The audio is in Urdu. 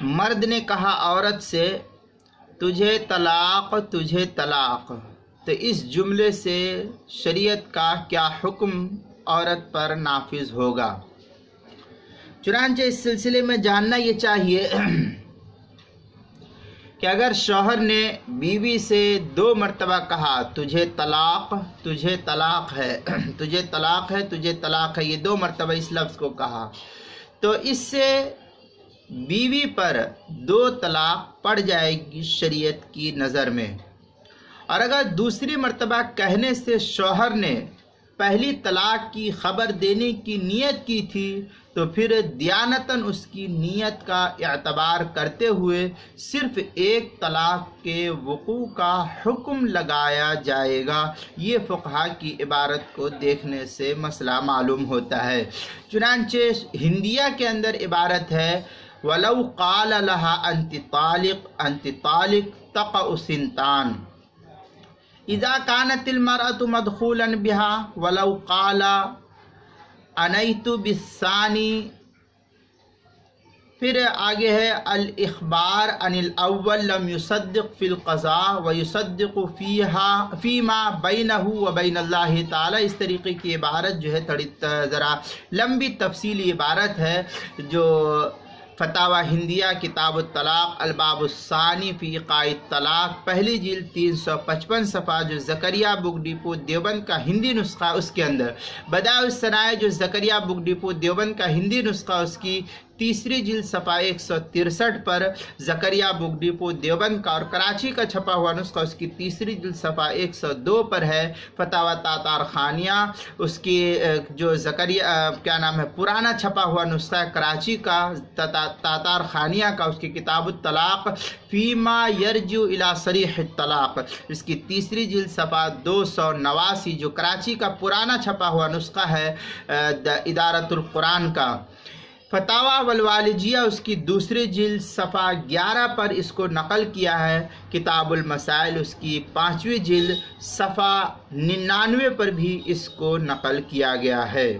مرد نے کہا عورت سے تجھے طلاق تجھے طلاق، تو اس جملے سے شریعت کا کیا حکم عورت پر نافذ ہوگا؟ چنانچہ اس سلسلے میں جاننا یہ چاہیے کہ اگر شوہر نے بیوی سے 2 مرتبہ کہا تجھے طلاق تجھے طلاق ہے، تجھے طلاق ہے، تجھے طلاق ہے، یہ 2 مرتبہ اس لفظ کو کہا، تو اس سے بیوی پر 2 طلاق پڑ جائے گی شریعت کی نظر میں۔ اور اگر دوسری مرتبہ کہنے سے شوہر نے پہلی طلاق کی خبر دینے کی نیت کی تھی تو پھر دیانتاً اس کی نیت کا اعتبار کرتے ہوئے صرف 1 طلاق کے وقوع کا حکم لگایا جائے گا۔ یہ فقہا کی عبارت کو دیکھنے سے مسئلہ معلوم ہوتا ہے۔ چنانچہ ہندیہ کے اندر عبارت ہے وَلَوْ قَالَ لَهَا أَنْتِ طَالِقٌ تَقَعُ سِنْتَانِ اذا كانت المرأة مدخولا بها ولو قال انیت بالثانی۔ پھر آگے ہے الاخبار عن الاول لم يصدق في القضاء ويصدق فيما بينه وبين اللہ تعالی۔ اس طریقے کی عبارت جو ہے تھوڑی ذرا لمبی تفصیلی عبارت ہے، جو فتاوی ہندیہ کتاب الطلاق الباب الثانی فی ایقاع الطلاق، پہلی جلد 355 صفحہ، جو زکریا بک ڈپو دیوبند کا ہندی نسخہ، اس کے اندر بدائع الصنائع جو زکریا بک ڈپو دیوبند کا ہندی نسخہ، اس کی تیسری جلد صفحہ 163 پر، زکریا بک ڈپو دیوبند کا اور کراچی کا چھپا ہوا نسخہ اس کی تیسری جلد صفحہ 102 پر ہے۔ فتاوی تاتار خانیہ اس کی جو زکریا کیا نام ہے پرانا چھپا ہوا نسخہ ہے کراچی کا تاتار خانیہ کا، اس کی کتاب الطلاق فیما یرجع الی صریح الطلاق، اس کی تیسری جلد صفحہ 289، جو کراچی کا پرانا چھپا ہوا نسخہ ہے ادارۃ القرآن کا۔ فتاوی والوالجیہ اس کی دوسری جلد صفحہ 11 پر اس کو نقل کیا ہے۔ کتاب المسائل اس کی 5ویں جلد صفحہ 99 پر بھی اس کو نقل کیا گیا ہے۔